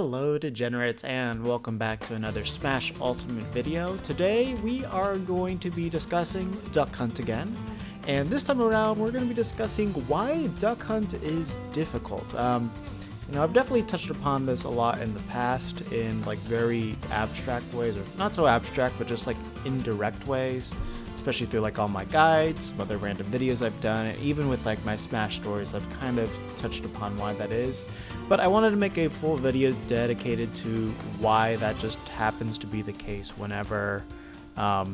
Hello degenerates and welcome back to another Smash Ultimate video. Today we are going to be discussing Duck Hunt again, and this time around we're going to be discussing why Duck Hunt is difficult. I've definitely touched upon this a lot in the past in like very abstract ways, or not so abstract, but just like indirect ways, especially through like all my guides, some other random videos I've done, and even with like my Smash stories, I've kind of touched upon why that is. But I wanted to make a full video dedicated to why that just happens to be the case whenever, why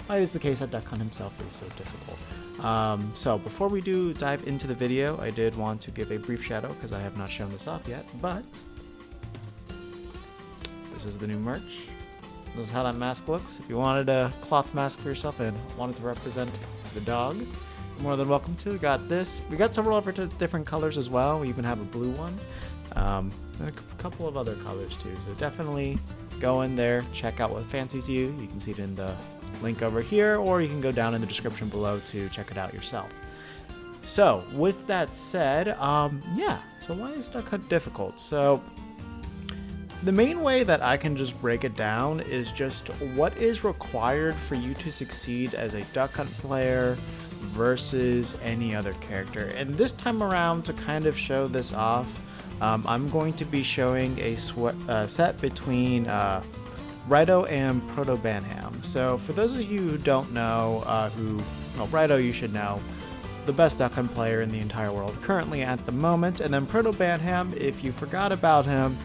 is the case that Duck Hunt himself is so difficult. So before we do dive into the video, I did want to give a brief shout out because I have not shown this off yet, but this is the new merch. This is how that mask looks. If you wanted a cloth mask for yourself and wanted to represent the dog, you're more than welcome to. We got this. We got several other different colors as well. We even have a blue one, and a couple of other colors too. So definitely go in there, check out what fancies you. You can see it in the link over here, or you can go down in the description below to check it out yourself. So with that said, yeah, so why is Duck Hunt difficult? So the main way that I can just break it down is just what is required for you to succeed as a Duck Hunt player versus any other character. And this time around, to kind of show this off, I'm going to be showing a set between Raito and Proto Banham. So for those of you who don't know, Raito you should know, the best Duck Hunt player in the entire world currently at the moment, and then Proto Banham, if you forgot about him,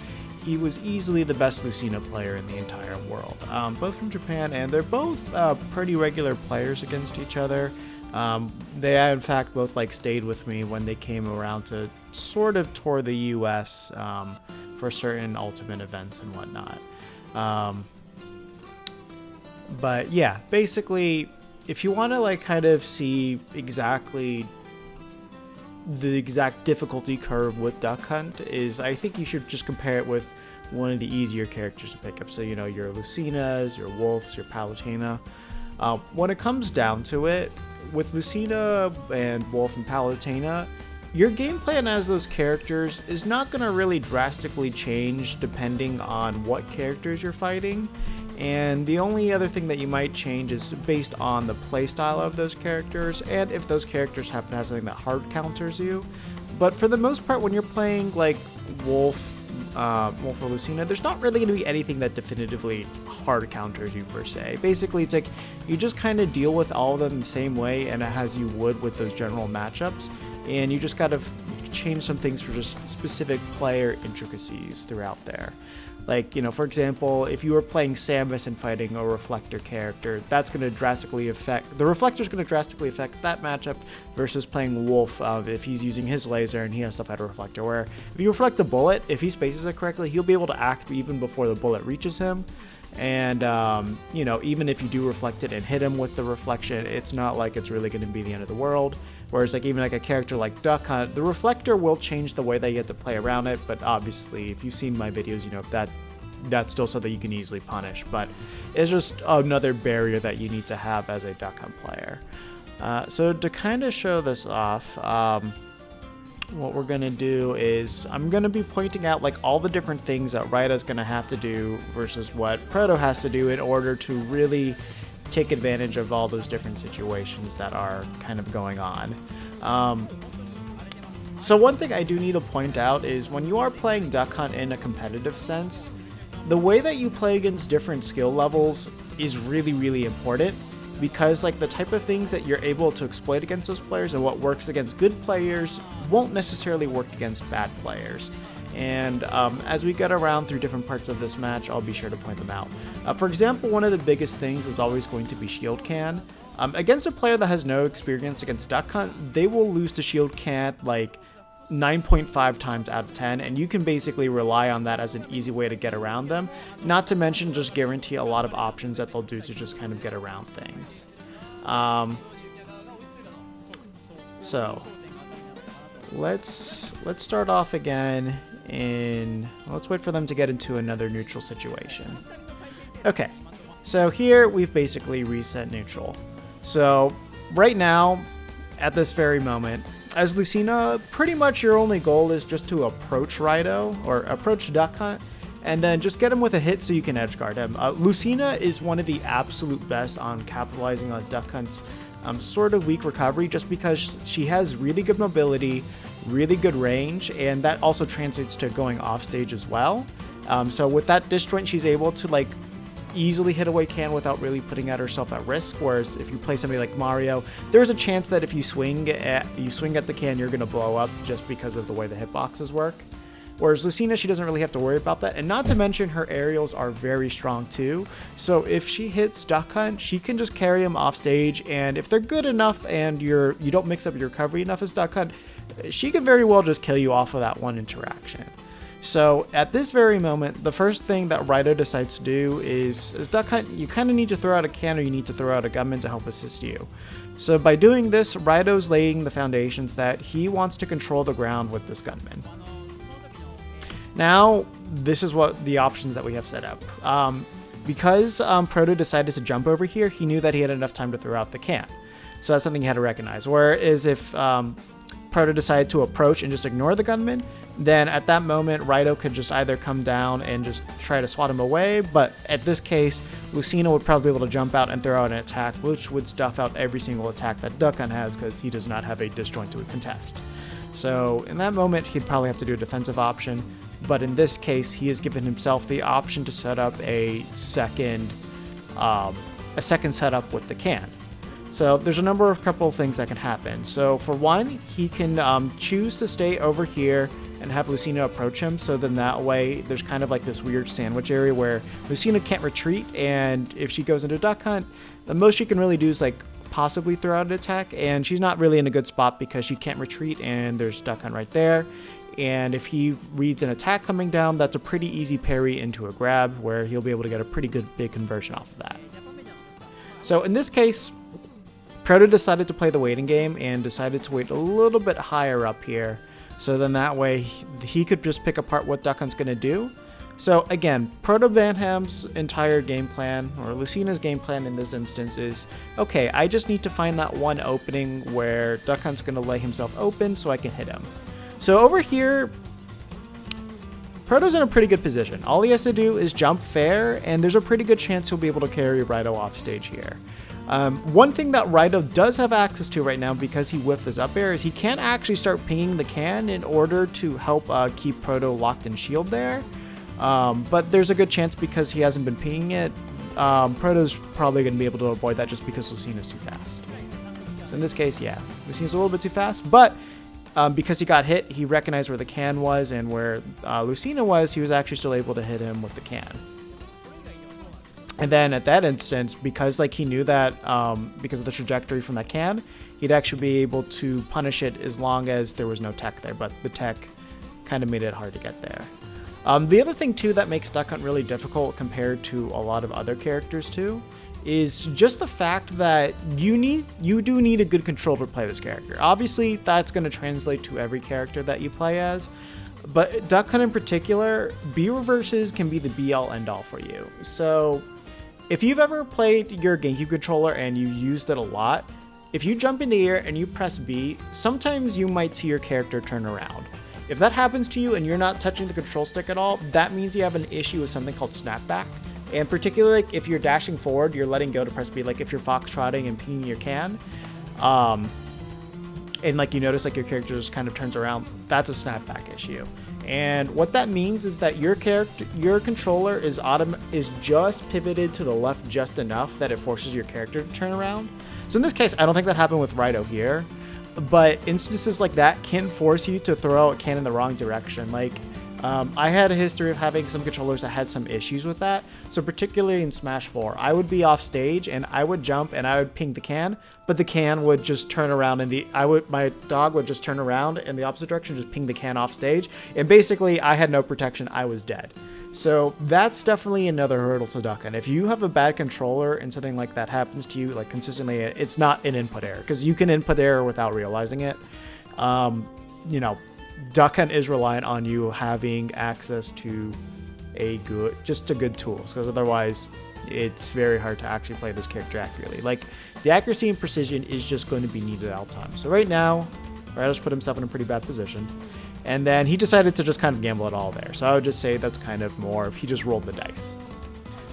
he was easily the best Lucina player in the entire world. Both from Japan, and they're both pretty regular players against each other. They in fact both stayed with me when they came around to sort of tour the US for certain ultimate events and whatnot. But yeah, basically, if you want to kind of see exactly the exact difficulty curve with Duck Hunt, is I think you should just compare it with one of the easier characters to pick up. So your Lucinas, your Wolfs, your Palutena. When it comes down to it, with Lucina and Wolf and Palutena, your game plan as those characters is not going to really drastically change depending on what characters you're fighting. And the only other thing that you might change is based on the playstyle of those characters, and if those characters happen to have something that hard counters you. But for the most part, when you're playing like Wolf or Lucina, there's not really going to be anything that definitively hard counters you per se. Basically, it's like you just kind of deal with all of them the same way and as you would with those general matchups, and you just gotta change some things for just specific player intricacies throughout there. Like, for example, if you were playing Samus and fighting a Reflector character, that's going to drastically affect, the Reflector's going to drastically affect that matchup versus playing Wolf if he's using his laser and he has to fight a Reflector, where if you reflect a bullet, if he spaces it correctly, he'll be able to act even before the bullet reaches him. And, even if you do reflect it and hit him with the reflection, it's not like it's really going to be the end of the world. Whereas even a character like Duck Hunt, the reflector will change the way that you have to play around it, but obviously if you've seen my videos, that's still something you can easily punish. But it's just another barrier that you need to have as a Duck Hunt player. So to kind of show this off, what we're going to do is I'm going to be pointing out all the different things that Raito's going to have to do versus what Proto has to do in order to really take advantage of all those different situations that are kind of going on. So one thing I do need to point out is when you are playing Duck Hunt in a competitive sense, the way that you play against different skill levels is really, really important, because the type of things that you're able to exploit against those players and what works against good players won't necessarily work against bad players. And as we get around through different parts of this match, I'll be sure to point them out. For example, one of the biggest things is always going to be Shield Can. Against a player that has no experience against Duck Hunt, they will lose to Shield Can 9.5 times out of 10, and you can basically rely on that as an easy way to get around them. Not to mention just guarantee a lot of options that they'll do to just kind of get around things. So let's start off again let's wait for them to get into another neutral situation. Okay, so here we've basically reset neutral. So right now, at this very moment, as Lucina, pretty much your only goal is just to approach Rido, or approach Duck Hunt, and then just get him with a hit so you can edge guard him. Lucina is one of the absolute best on capitalizing on Duck Hunt's sort of weak recovery, just because she has really good mobility, really good range, and that also translates to going off stage as well. So with that disjoint, she's able to like easily hit away can without really putting herself at risk. Whereas if you play somebody like Mario, there's a chance that if you swing at the can, you're gonna blow up just because of the way the hitboxes work. Whereas Lucina, she doesn't really have to worry about that. And not to mention her aerials are very strong too. So if she hits Duck Hunt, she can just carry him off stage. And if they're good enough and you don't mix up your recovery enough as Duck Hunt, she could very well just kill you off of that one interaction. So at this very moment, the first thing that Rido decides to do is, as Duck Hunt, you kind of need to throw out a can or you need to throw out a gunman to help assist you. So by doing this, Rido's laying the foundations that he wants to control the ground with this gunman. Now, this is what the options that we have set up. Because Proto decided to jump over here, he knew that he had enough time to throw out the can. So that's something he had to recognize. Whereas if Proto decided to approach and just ignore the gunman, then at that moment, Rido could just either come down and just try to swat him away. But at this case, Lucina would probably be able to jump out and throw out an attack, which would stuff out every single attack that Duck Hunt has because he does not have a disjoint to contest. So in that moment, he'd probably have to do a defensive option. But in this case, he has given himself the option to set up a second setup with the can. So there's a couple of things that can happen. So for one, he can choose to stay over here and have Lucina approach him. So then that way, there's kind of like this weird sandwich area where Lucina can't retreat. And if she goes into Duck Hunt, the most she can really do is like possibly throw out an attack. And she's not really in a good spot because she can't retreat and there's Duck Hunt right there. And if he reads an attack coming down, that's a pretty easy parry into a grab where he'll be able to get a pretty good big conversion off of that. So in this case, Proto decided to play the waiting game and decided to wait a little bit higher up here. So then that way he could just pick apart what Duck Hunt's going to do. So again, Proto Banham's entire game plan, or Lucina's game plan in this instance is, okay, I just need to find that one opening where Duck Hunt's going to lay himself open so I can hit him. So over here, Proto's in a pretty good position. All he has to do is jump fair, and there's a pretty good chance he'll be able to carry Rido off stage here. One thing that Rido does have access to right now because he whiffed his up air is he can't actually start pinging the can in order to help keep Proto locked in shield there. But there's a good chance because he hasn't been pinging it, Proto's probably going to be able to avoid that just because Lucina's too fast. So in this case, yeah, Lucina's a little bit too fast, but because he got hit, he recognized where the can was, and where Lucina was, he was actually still able to hit him with the can. And then at that instance, because like he knew that because of the trajectory from that can, he'd actually be able to punish it as long as there was no tech there, but the tech kind of made it hard to get there. The other thing too that makes Duck Hunt really difficult compared to a lot of other characters too is just the fact that you do need a good controller to play this character. Obviously, that's going to translate to every character that you play as, but Duck Hunt in particular, B reverses can be the be-all end-all for you. So if you've ever played your GameCube controller and you used it a lot, if you jump in the air and you press B, sometimes you might see your character turn around. If that happens to you and you're not touching the control stick at all, that means you have an issue with something called snapback. And particularly like if you're dashing forward, you're letting go to press B, like if you're foxtrotting and pinging your can, and like you notice like your character just kind of turns around, that's a snapback issue. And what that means is that your controller is just pivoted to the left just enough that it forces your character to turn around. So in this case, I don't think that happened with Rido here, but instances like that can force you to throw a can in the wrong direction. Like I had a history of having some controllers that had some issues with that. So particularly in Smash 4, I would be off stage and I would jump and I would ping the can, but the can would just turn around and my dog would just turn around in the opposite direction, just ping the can off stage. And basically I had no protection. I was dead. So that's definitely another hurdle to Duck Hunt. If you have a bad controller and something like that happens to you, like consistently, it's not an input error because you can input error without realizing it. You know, Duck Hunt is reliant on you having access to good tools, because otherwise it's very hard to actually play this character accurately. Like the accuracy and precision is just going to be needed at all times. So right now, Raido's put himself in a pretty bad position. And then he decided to just kind of gamble it all there. So I would just say that's kind of more if he just rolled the dice.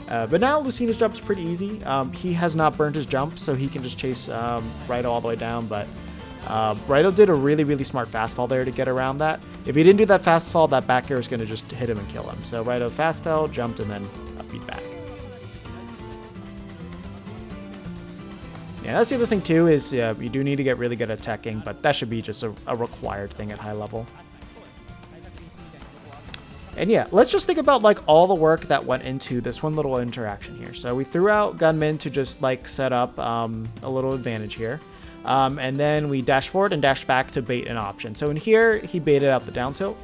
But now Lucina's jump's pretty easy. He has not burned his jump, so he can just chase Raido all the way down. But Raido did a really, really smart fast fall there to get around that. If he didn't do that fast fall, that back air is going to just hit him and kill him. So Raido fast fell, jumped, and then upbeat back. Yeah, that's the other thing too, is you do need to get really good at teching, but that should be just a required thing at high level. And yeah, let's just think about like all the work that went into this one little interaction here. So we threw out Gunman to just like set up a little advantage here. And then we dash forward and dash back to bait an option. So in here, he baited out the down tilt.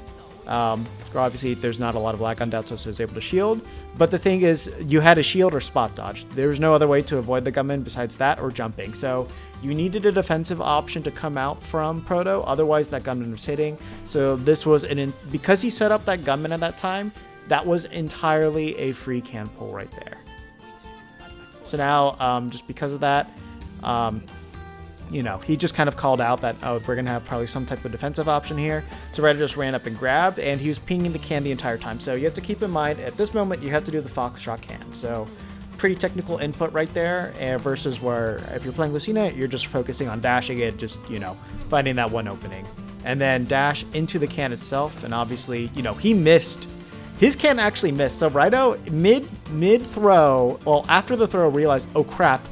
Obviously, there's not a lot of lag on down tilt, so he was able to shield. But the thing is, you had a shield or spot dodge. There was no other way to avoid the Gunman besides that or jumping. So you needed a defensive option to come out from Proto, otherwise that Gunman was hitting. So this was because he set up that Gunman at that time, that was entirely a free can pull right there. So now, just because of that, you know, he just kind of called out that, oh, we're going to have probably some type of defensive option here. So Raido just ran up and grabbed, and he was pinging the can the entire time. So you have to keep in mind, at this moment, you have to do the Foxtrot can. So pretty technical input right there, versus where if you're playing Lucina, you're just focusing on dashing it, just, you know, finding that one opening. And then dash into the can itself, and obviously, you know, he missed. His can actually missed. So Raido, mid-throw, well, after the throw, realized, oh, crap,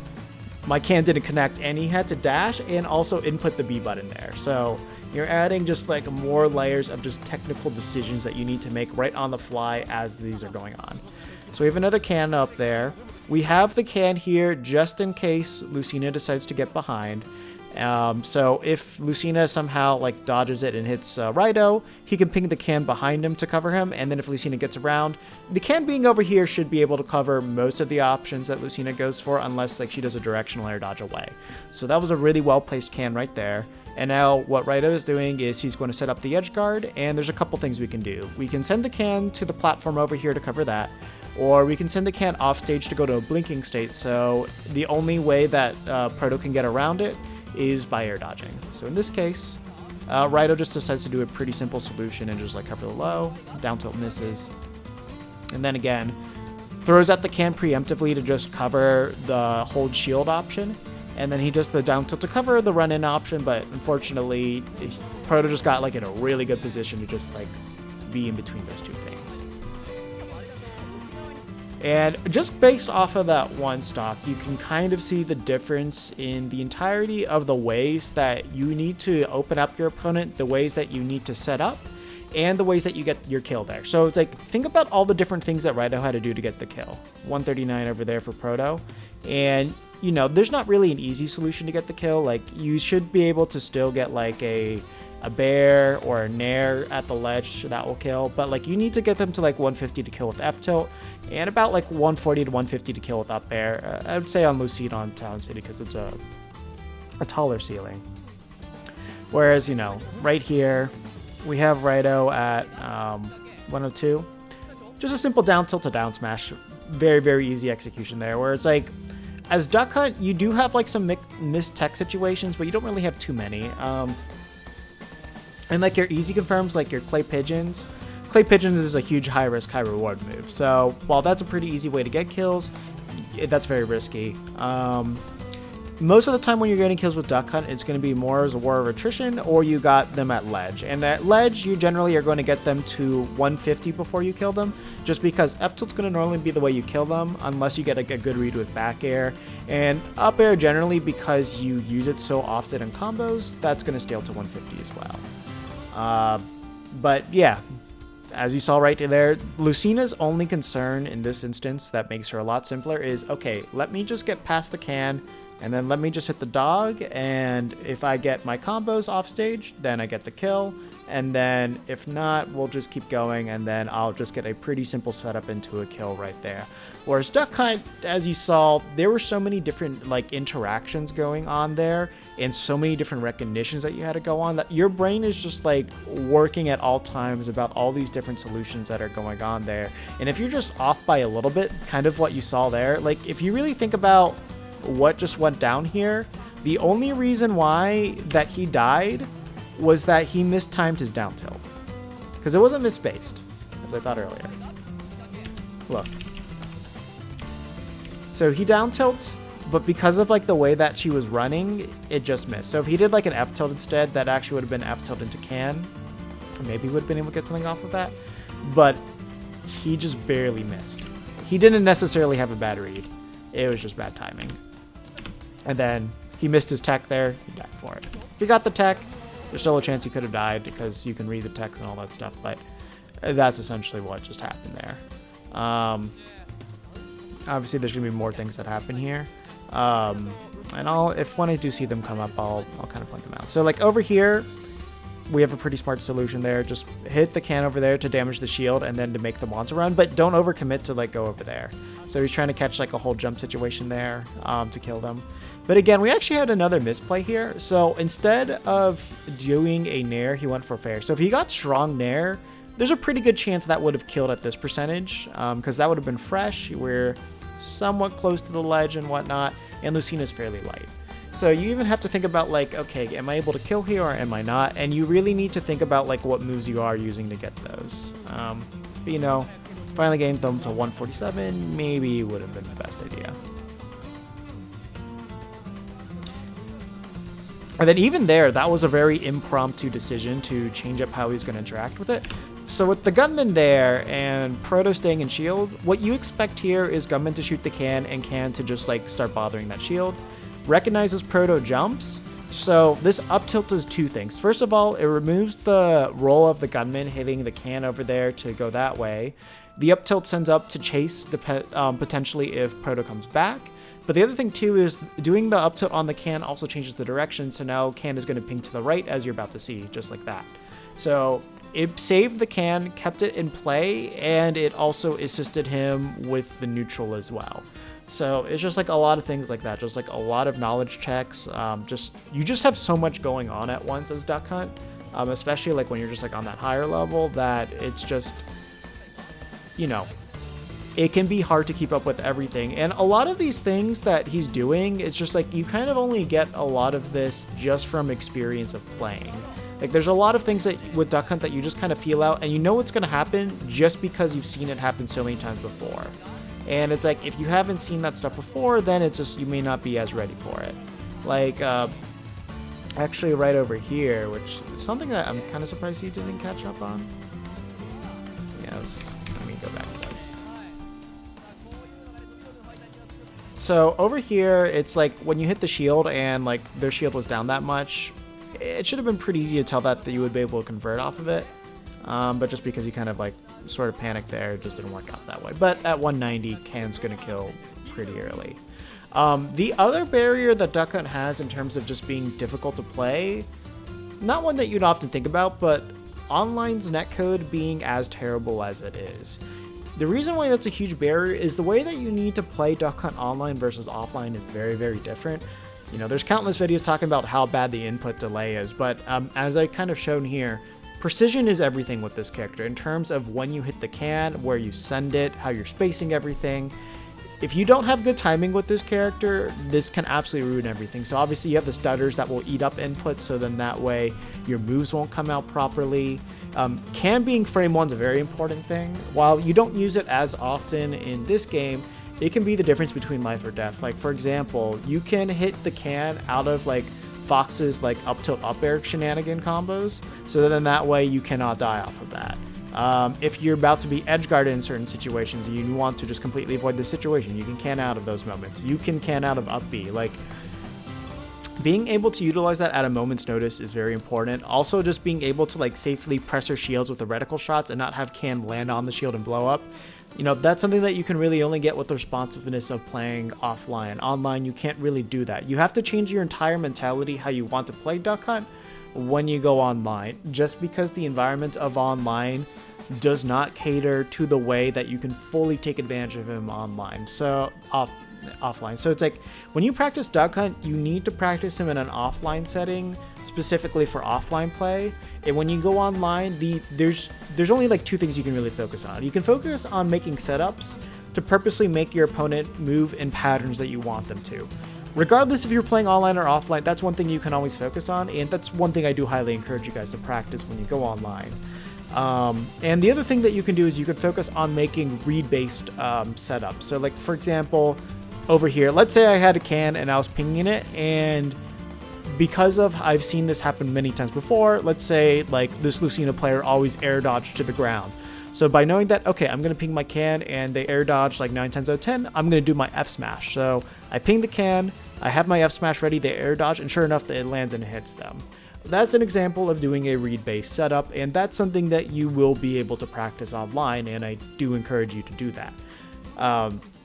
my can didn't connect, and he had to dash and also input the B button there. So you're adding just like more layers of just technical decisions that you need to make right on the fly as these are going on. So we have another can up there. We have the can here just in case Lucina decides to get behind. So if Lucina somehow like dodges it and hits Raido, he can ping the can behind him to cover him, and then if Lucina gets around, the can being over here should be able to cover most of the options that Lucina goes for, unless like she does a directional air dodge away. So that was a really well placed can right there. And now what Raido is doing is he's going to set up the edge guard, and there's a couple things we can do. We can send the can to the platform over here to cover that, or we can send the can off stage to go to a blinking state. So the only way that Proto can get around it is by air dodging. So in this case, Raido just decides to do a pretty simple solution and just like cover the low, down tilt misses, and then again throws out the can preemptively to just cover the hold shield option, and then he does the down tilt to cover the run in option, but unfortunately Proto just got like in a really good position to just like be in between those two things. And just based off of that one stock, you can kind of see the difference in the entirety of the ways that you need to open up your opponent, the ways that you need to set up, and the ways that you get your kill there. So it's like, think about all the different things that Raido had to do to get the kill. 139 over there for Proto. And, you know, there's not really an easy solution to get the kill. Like, you should be able to still get like a bear or a nair at the ledge that will kill, but like you need to get them to like 150 to kill with F tilt, and about like 140 to 150 to kill with up air. I would say on Lucina on Town City because it's a taller ceiling. Whereas, you know, right here we have Raido at 102. Just a simple down tilt to down smash. Very, very easy execution there, where it's like, as Duck Hunt, you do have like some missed tech situations, but you don't really have too many. And like your easy confirms, like your Clay Pigeons is a huge high risk, high reward move. So while that's a pretty easy way to get kills, that's very risky. Most of the time when you're getting kills with Duck Hunt, it's going to be more as a war of attrition, or you got them at ledge. And at ledge, you generally are going to get them to 150 before you kill them, just because F tilt's going to normally be the way you kill them, unless you get a good read with back air. And up air, generally, because you use it so often in combos, that's going to scale to 150 as well. But yeah, as you saw right there, Lucina's only concern in this instance that makes her a lot simpler is, okay, let me just get past the can, and then let me just hit the dog, and if I get my combos off stage, then I get the kill, and then if not, we'll just keep going, and then I'll just get a pretty simple setup into a kill right there. Whereas Duck Hunt, as you saw, there were so many different like interactions going on there, and so many different recognitions that you had to go on, that your brain is just like working at all times about all these different solutions that are going on there. And if you're just off by a little bit, kind of what you saw there, like if you really think about what just went down here, the only reason why that he died was that he mistimed his down tilt. Because it wasn't misspaced, as I thought earlier. Look. So he down tilts, but because of like the way that she was running, it just missed. So if he did like an F tilt instead, that actually would have been F tilt into can. Maybe he would have been able to get something off of that. But he just barely missed. He didn't necessarily have a bad read. It was just bad timing. And then he missed his tech there. He died for it. If he got the tech, there's still a chance he could have died because you can read the text and all that stuff. But that's essentially what just happened there. Obviously, there's going to be more things that happen here. And when I do see them come up, I'll kind of point them out. So like over here, we have a pretty smart solution there. Just hit the can over there to damage the shield and then to make the monster run, but don't overcommit to like go over there. So he's trying to catch like a whole jump situation there to kill them. But again, we actually had another misplay here. So instead of doing a nair, he went for fair. So if he got strong nair, there's a pretty good chance that would have killed at this percentage because that would have been fresh. We're somewhat close to the ledge and whatnot, and Lucina's fairly light. So you even have to think about like, okay, am I able to kill here or am I not? And you really need to think about like what moves you are using to get those. But you know, finally getting them to 147 maybe would have been the best idea. And then even there, that was a very impromptu decision to change up how he's going to interact with it. So with the gunman there and Proto staying in shield, what you expect here is gunman to shoot the can and can to just like start bothering that shield. Recognizes Proto jumps. So this up tilt does two things. First of all, it removes the roll of the gunman hitting the can over there to go that way. The up tilt sends up to chase potentially if Proto comes back. But the other thing too is doing the up tilt on the can also changes the direction. So now can is going to ping to the right as you're about to see, just like that. So it saved the can, kept it in play, and it also assisted him with the neutral as well. So it's just like a lot of things like that, just like a lot of knowledge checks. You just have so much going on at once as Duck Hunt, especially like when you're just like on that higher level, that it's just, you know, it can be hard to keep up with everything. And a lot of these things that he's doing, it's just like you kind of only get a lot of this just from experience of playing. Like there's a lot of things that with Duck Hunt that you just kind of feel out and you know what's going to happen just because you've seen it happen so many times before. And it's like, if you haven't seen that stuff before, then it's just, you may not be as ready for it. Like, actually right over here, which is something that I'm kind of surprised you didn't catch up on. Yes, let me go back to this. So over here, it's like when you hit the shield and like their shield was down that much, it should have been pretty easy to tell that you would be able to convert off of it. But just because he kind of like sort of panicked there, it just didn't work out that way. But at 190, Can's going to kill pretty early. The other barrier that Duck Hunt has in terms of just being difficult to play, not one that you'd often think about, but online's netcode being as terrible as it is. The reason why that's a huge barrier is the way that you need to play Duck Hunt online versus offline is very, very different. You know, there's countless videos talking about how bad the input delay is, but as I kind of shown here, precision is everything with this character in terms of when you hit the can, where you send it, how you're spacing everything. If you don't have good timing with this character, this can absolutely ruin everything. So obviously you have the stutters that will eat up input, so then that way your moves won't come out properly. Can being frame 1's a very important thing. While you don't use it as often in this game, it can be the difference between life or death. Like for example, you can hit the can out of like Fox's like up tilt up air shenanigan combos, so then that way you cannot die off of that. If you're about to be edge guarded in certain situations and you want to just completely avoid the situation, you can can out of those moments. You can can out of up B. Like being able to utilize that at a moment's notice is very important. Also, just being able to like safely press your shields with the reticle shots and not have can land on the shield and blow up. You know, that's something that you can really only get with the responsiveness of playing offline. Online, you can't really do that. You have to change your entire mentality how you want to play Duck Hunt when you go online, just because the environment of online does not cater to the way that you can fully take advantage of him online. So offline. So it's like when you practice Duck Hunt, you need to practice him in an offline setting, specifically for offline play. And when you go online, there's only like two things you can really focus on. You can focus on making setups to purposely make your opponent move in patterns that you want them to. regardless if you're playing online or offline, that's one thing you can always focus on, and that's one thing I do highly encourage you guys to practice when you go online. And the other thing that you can do is you can focus on making read-based setups. So like, for example, over here, let's say I had a can and I was pinging it, and because of, I've seen this happen many times before, let's say like this Lucina player always air dodged to the ground. So by knowing that, okay, I'm going to ping my can and they air dodge like 9 times out of 10, I'm going to do my F smash. So I ping the can, I have my F smash ready, they air dodge, and sure enough, it lands and hits them. That's an example of doing a read-based setup, and that's something that you will be able to practice online, and I do encourage you to do that.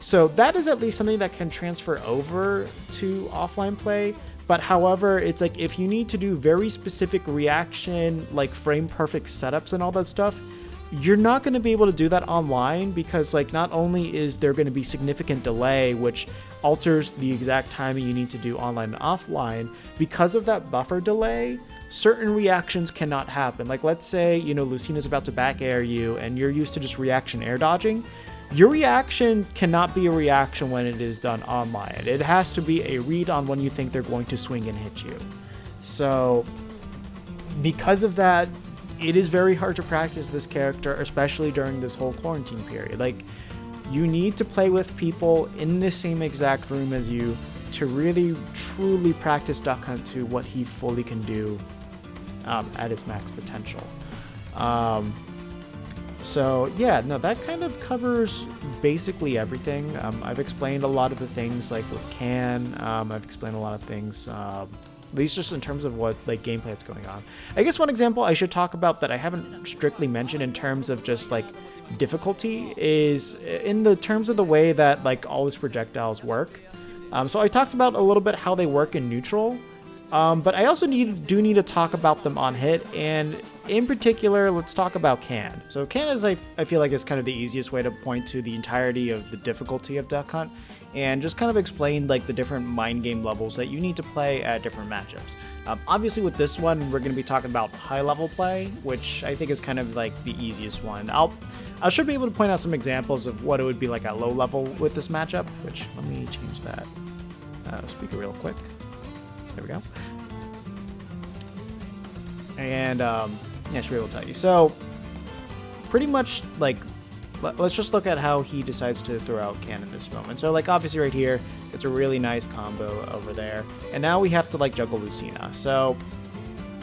So that is at least something that can transfer over to offline play. But however, it's like if you need to do very specific reaction, like frame perfect setups and all that stuff, you're not going to be able to do that online, because like not only is there going to be significant delay, which alters the exact timing you need to do online and offline, because of that buffer delay, certain reactions cannot happen. Like let's say, you know, Lucina's about to back air you and you're used to just reaction air dodging. Your reaction cannot be a reaction when it is done online. It has to be a read on when you think they're going to swing and hit you. So because of that, it is very hard to practice this character, especially during this whole quarantine period. Like, you need to play with people in the same exact room as you to really, truly practice Duck Hunt to what he fully can do at his max potential. So yeah, no, that kind of covers basically everything. I've explained a lot of the things like with Can. I've explained a lot of things, at least just in terms of what like gameplay that's going on. I guess one example I should talk about that I haven't strictly mentioned in terms of just like difficulty is in the terms of the way that like all his projectiles work. So I talked about a little bit how they work in neutral, but I also do need to talk about them on hit, and in particular, let's talk about Can. So Can is, I feel like, is kind of the easiest way to point to the entirety of the difficulty of Duck Hunt, and just kind of explain like the different mind game levels that you need to play at different matchups. Obviously with this one, we're going to be talking about high level play, which I think is kind of like the easiest one. I should be able to point out some examples of what it would be like at low level with this matchup, which let me change that speaker real quick. There we go. And yeah, I should be able to tell you. So pretty much like, let's just look at how he decides to throw out Can in this moment. So like obviously right here, it's a really nice combo over there. And now we have to like juggle Lucina. So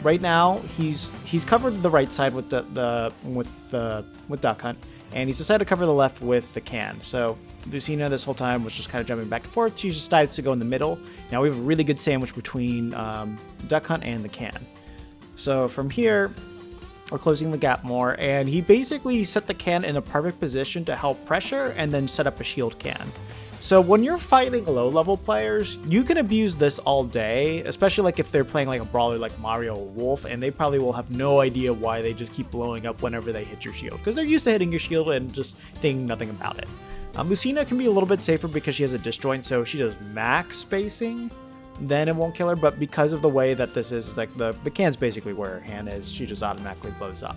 right now he's covered the right side with with Duck Hunt, and he's decided to cover the left with the Can. So Lucina this whole time was just kind of jumping back and forth. She just decides to go in the middle. Now we have a really good sandwich between Duck Hunt and the Can. So from here, we're closing the gap more, and he basically set the Can in a perfect position to help pressure and then set up a shield Can. So when you're fighting low-level players, you can abuse this all day, especially like if they're playing like a brawler like Mario or Wolf, and they probably will have no idea why they just keep blowing up whenever they hit your shield, because they're used to hitting your shield and just thinking nothing about it. Lucina can be a little bit safer because she has a disjoint, so she does max spacing, then it won't kill her, but because of the way that this is like the Can's basically where her hand is, she just automatically blows up.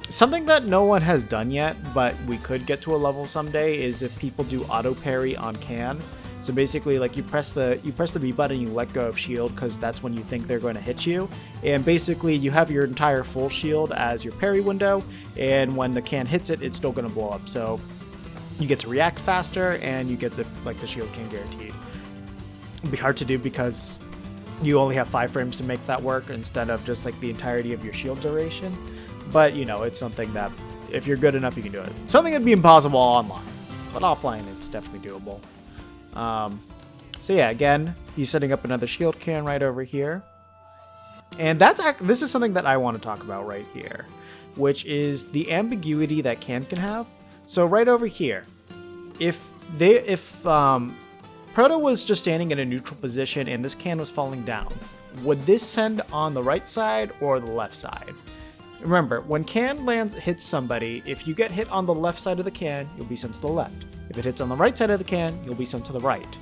Something that no one has done yet, but we could get to a level someday, is if people do auto parry on Can. So basically, like you press the B button, you let go of shield because that's when you think they're going to hit you, and basically you have your entire full shield as your parry window, and when the Can hits it, it's still going to blow up. So you get to react faster, and you get the shield Can guaranteed. It'd be hard to do because you only have 5 frames to make that work instead of just like the entirety of your shield duration. But you know, it's something that if you're good enough, you can do it. Something that'd be impossible online, but offline it's definitely doable. So yeah, again, he's setting up another shield Can right over here, and this is something that I want to talk about right here, which is the ambiguity that Can have. So right over here, if Proto was just standing in a neutral position and this Can was falling down, would this send on the right side or the left side? Remember, when Can hits somebody, if you get hit on the left side of the Can, you'll be sent to the left. If it hits on the right side of the Can, you'll be sent to the right.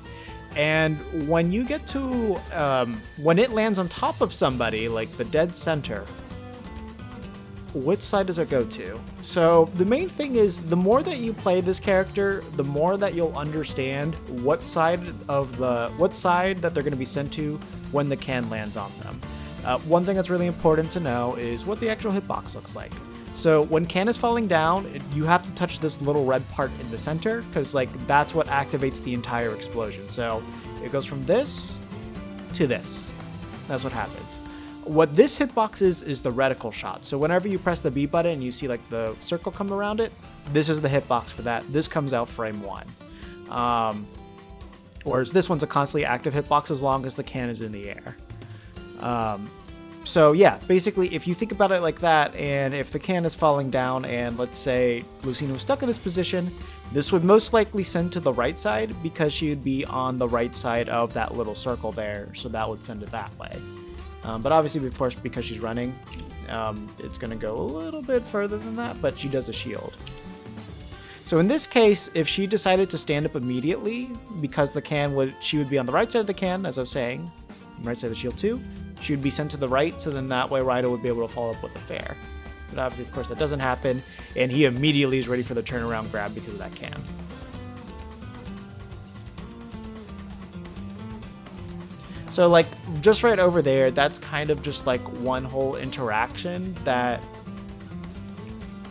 And when you get to, when it lands on top of somebody, like the dead center, which side does it go to? So the main thing is, the more that you play this character, the more that you'll understand what side that they're going to be sent to when the can lands on them. One thing that's really important to know is what the actual hitbox looks like. So when can is falling down, you have to touch this little red part in the center, because like that's what activates the entire explosion. So it goes from this to this. That's what happens. What this hitbox is the reticle shot. So whenever you press the B button and you see like the circle come around it, this is the hitbox for that. This comes out frame 1. Whereas this one's a constantly active hitbox as long as the can is in the air. So yeah, basically if you think about it like that, and if the can is falling down and let's say Lucina was stuck in this position, this would most likely send to the right side because she would be on the right side of that little circle there, so that would send it that way. But obviously, of course, because she's running, it's going to go a little bit further than that, but she does a shield. So in this case, if she decided to stand up immediately, because she would be on the right side of the can, as I was saying, right side of the shield too, she would be sent to the right, so then that way Raito would be able to follow up with the fair. But obviously, of course, that doesn't happen, and he immediately is ready for the turnaround grab because of that can. So like just right over there, that's kind of just like one whole interaction that,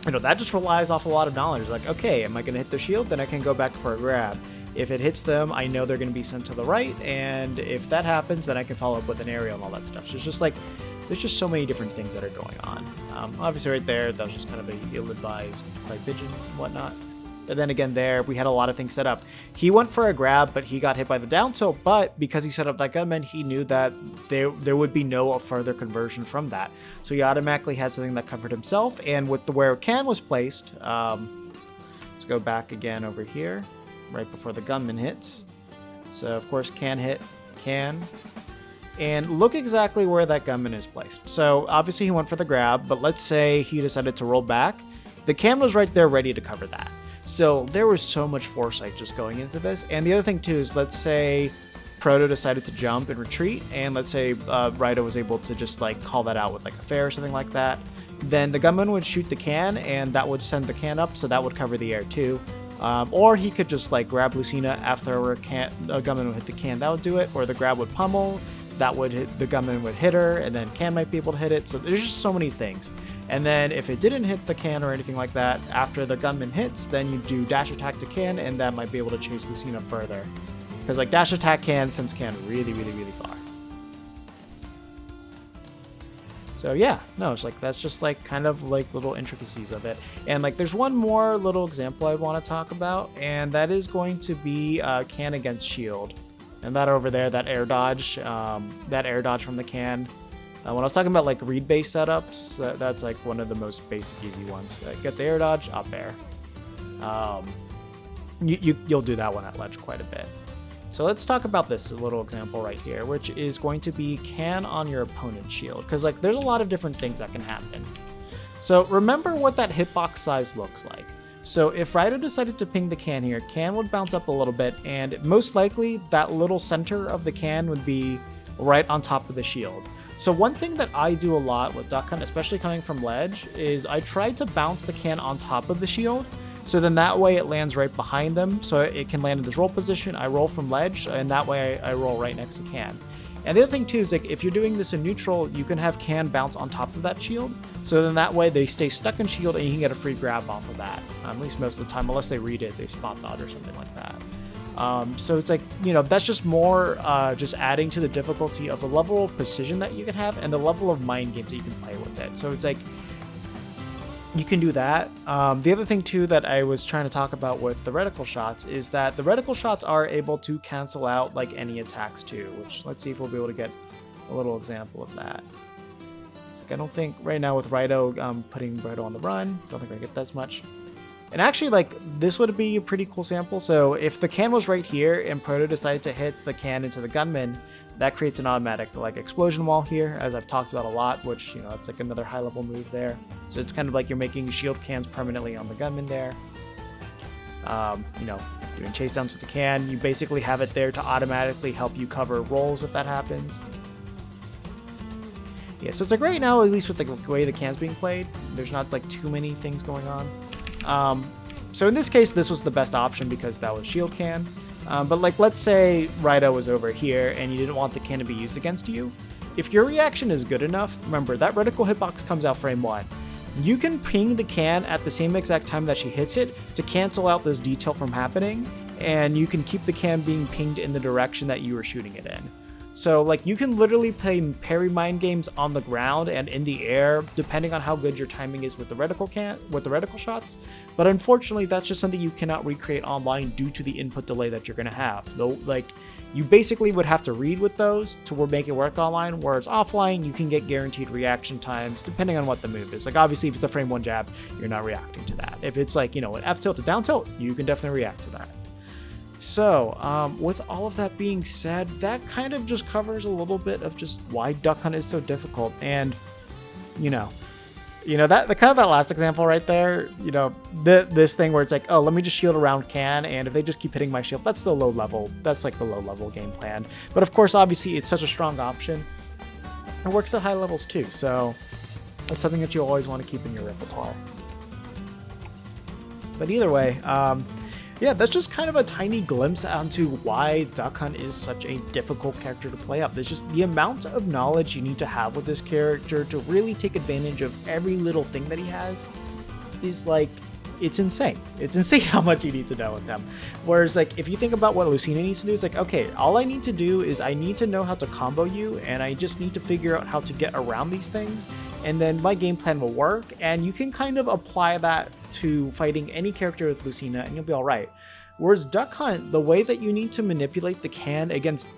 you know, that just relies off a lot of knowledge. Like, okay, am I going to hit the shield? Then I can go back for a grab. If it hits them, I know they're going to be sent to the right. And if that happens, then I can follow up with an aerial and all that stuff. So it's just like, there's just so many different things that are going on. Obviously right there, that was just kind of a ill-advised by pigeon and whatnot. And then again there, we had a lot of things set up. He went for a grab, but he got hit by the down tilt, but because he set up that gunman, he knew that there would be no further conversion from that. So he automatically had something that covered himself, and with where can was placed, let's go back again over here, right before the gunman hits. So of course can hit, can, and look exactly where that gunman is placed. So obviously he went for the grab, but let's say he decided to roll back. The can was right there ready to cover that. So there was so much foresight just going into this. And the other thing too is, let's say Proto decided to jump and retreat, and let's say Raito was able to just like call that out with like a fair or something like that. Then the gunman would shoot the can, and that would send the can up, so that would cover the air too. Or he could just like grab Lucina after a gunman would hit the can, that would do it. Or the grab would pummel, that would hit, the gunman would hit her, and then can might be able to hit it. So there's just so many things. And then if it didn't hit the can or anything like that, after the gunman hits, then you do dash attack to can, and that might be able to chase Lucina further. Because like dash attack can sends can really, really, really far. So yeah, no, it's like, that's just like kind of like little intricacies of it. And like there's one more little example I want to talk about, and that is going to be can against shield. And that over there, that air dodge from the can. When I was talking about like read-based setups, that's like one of the most basic, easy ones. Get the air dodge, up air. You'll do that one at ledge quite a bit. So let's talk about this little example right here, which is going to be can on your opponent's shield, because like there's a lot of different things that can happen. So remember what that hitbox size looks like. So if Raito decided to ping the can here, can would bounce up a little bit, and most likely that little center of the can would be right on top of the shield. So one thing that I do a lot with Duck Hunt, especially coming from ledge, is I try to bounce the can on top of the shield, so then that way it lands right behind them, so it can land in this roll position. I roll from ledge, and that way I roll right next to can. And the other thing too is like if you're doing this in neutral, you can have can bounce on top of that shield, so then that way they stay stuck in shield and you can get a free grab off of that, at least most of the time, unless they read it, they spot dodge or something like that. So it's like, you know, that's just more just adding to the difficulty of the level of precision that you can have and the level of mind games that you can play with it. So it's like, you can do that. The other thing too that I was trying to talk about with the reticle shots is that the reticle shots are able to cancel out like any attacks too, which let's see if we'll be able to get a little example of that. It's like, I don't think right now with Raito, putting Raito on the run, don't think I get that as much. And actually, like, this would be a pretty cool sample. So if the can was right here and Proto decided to hit the can into the gunman, that creates an automatic, like, explosion wall here, as I've talked about a lot, which, you know, it's like another high-level move there. So it's kind of like you're making shield cans permanently on the gunman there. You know, doing chase downs with the can, you basically have it there to automatically help you cover rolls if that happens. Yeah, so it's like right now, at least with like the way the can's being played, there's not like too many things going on. So in this case, this was the best option because that was shield can. But like, let's say Raida was over here and you didn't want the can to be used against you. If your reaction is good enough, remember that reticle hitbox comes out frame 1. You can ping the can at the same exact time that she hits it to cancel out this detail from happening, and you can keep the can being pinged in the direction that you were shooting it in. So like you can literally play parry mind games on the ground and in the air, depending on how good your timing is with the reticle shots. But unfortunately, that's just something you cannot recreate online due to the input delay that you're gonna have. Though, like, you basically would have to read with those to make it work online, whereas offline, you can get guaranteed reaction times depending on what the move is. Like, obviously, if it's a frame 1 jab, you're not reacting to that. If it's like, you know, an F tilt to down tilt, you can definitely react to that. So, with all of that being said, that kind of just covers a little bit of just why Duck Hunt is so difficult. And, you know, that the kind of that last example right there, you know, this thing where it's like, oh, let me just shield around can, and if they just keep hitting my shield, that's the low level. That's like the low level game plan. But of course, obviously, it's such a strong option. It works at high levels too, so that's something that you always want to keep in your repertoire. But either way, yeah, that's just kind of a tiny glimpse onto why Duck Hunt is such a difficult character to play up. There's just the amount of knowledge you need to have with this character to really take advantage of every little thing that he has is like, it's insane. It's insane how much you need to know with them. Whereas like, if you think about what Lucina needs to do, it's like, okay, all I need to do is I need to know how to combo you, and I just need to figure out how to get around these things, and then my game plan will work, and you can kind of apply that to fighting any character with Lucina, and you'll be all right. Whereas Duck Hunt, the way that you need to manipulate the can against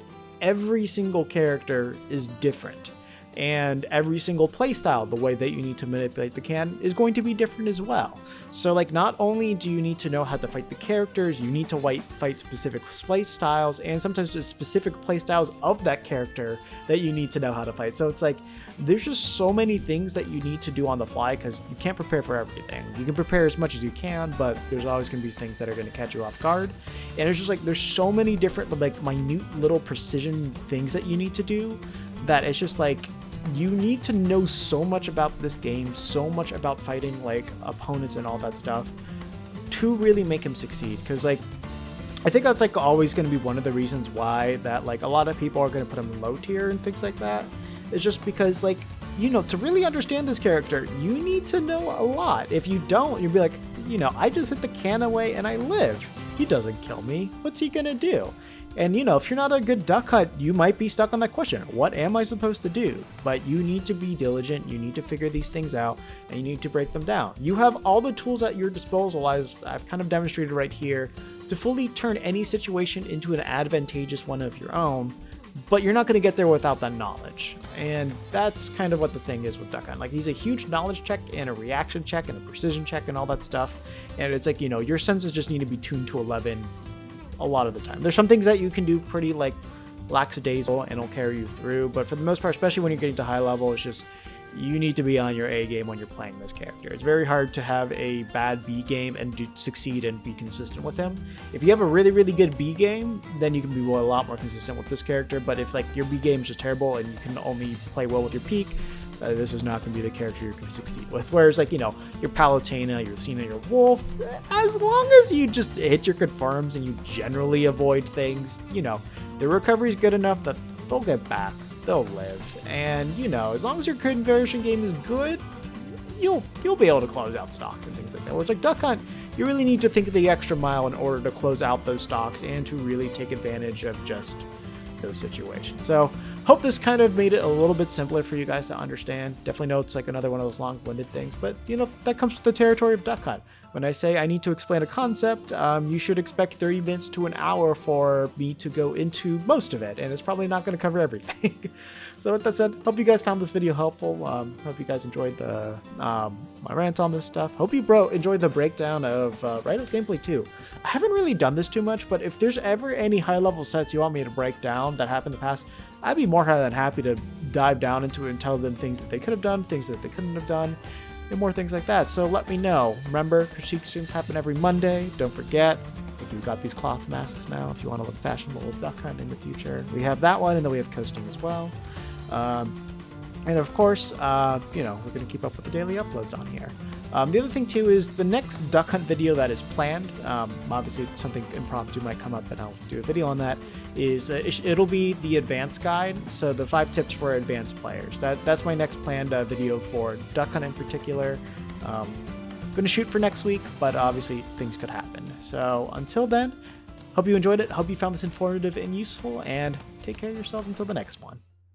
every single character is different. And every single playstyle, the way that you need to manipulate the can is going to be different as well. So like, not only do you need to know how to fight the characters, you need to fight specific playstyles, and sometimes it's specific playstyles of that character that you need to know how to fight. So it's like, there's just so many things that you need to do on the fly because you can't prepare for everything. You can prepare as much as you can, but there's always going to be things that are going to catch you off guard. And it's just like, there's so many different like minute little precision things that you need to do that it's just like, you need to know so much about this game, so much about fighting like opponents and all that stuff to really make him succeed. Because like, I think that's like always going to be one of the reasons why that like a lot of people are going to put him low tier and things like that. It's just because like, you know, to really understand this character, you need to know a lot. If you don't, you'll be like, you know, I just hit the can away and I live. He doesn't kill me. What's he gonna do? And you know, if you're not a good Duck Hunt, you might be stuck on that question. What am I supposed to do? But you need to be diligent. You need to figure these things out, and you need to break them down. You have all the tools at your disposal, as I've kind of demonstrated right here, to fully turn any situation into an advantageous one of your own. But you're not going to get there without that knowledge. And that's kind of what the thing is with Duck Hunt. Like, he's a huge knowledge check and a reaction check and a precision check and all that stuff. And it's like, you know, your senses just need to be tuned to 11 a lot of the time. There's some things that you can do pretty like lackadaisical and it'll carry you through. But for the most part, especially when you're getting to high level, it's just, you need to be on your A game when you're playing this character. It's very hard to have a bad B game and succeed and be consistent with him. If you have a really, really good B game, then you can be a lot more consistent with this character. But if like your B game is just terrible and you can only play well with your peak, this is not going to be the character you're going to succeed with. Whereas like, you know, your Palutena, your Lucina, your Wolf, as long as you just hit your confirms and you generally avoid things, you know, the recovery is good enough that they'll get back. They'll live. And, you know, as long as your conversion game is good, you'll be able to close out stocks and things like that. Whereas like Duck Hunt, you really need to think of the extra mile in order to close out those stocks and to really take advantage of just those situations. So hope this kind of made it a little bit simpler for you guys to understand. Definitely know it's like another one of those long-winded things, but you know, that comes with the territory of Duck Hunt. When I say I need to explain a concept, you should expect 30 minutes to an hour for me to go into most of it, and it's probably not going to cover everything. So with that said, hope you guys found this video helpful. Hope you guys enjoyed the my rant on this stuff. Hope you enjoyed the breakdown of Raido's gameplay too. I haven't really done this too much, but if there's ever any high-level sets you want me to break down that happened in the past, I'd be more than happy to dive down into it and tell them things that they could have done, things that they couldn't have done, and more things like that. So let me know. Remember, critique streams happen every Monday. Don't forget, we've got these cloth masks now if you want to look fashionable with Duck Hunt in the future. We have that one, and then we have coasting as well. And of course, you know, we're going to keep up with the daily uploads on here. The other thing too is the next duck hunt video that is planned, obviously something impromptu might come up and I'll do a video on that, is it'll be the advanced guide, so the 5 tips for advanced players. That's my next planned video for duck hunt in particular. I'm going to shoot for next week, but obviously things could happen. So until then, hope you enjoyed it, hope you found this informative and useful, and take care of yourselves until the next one.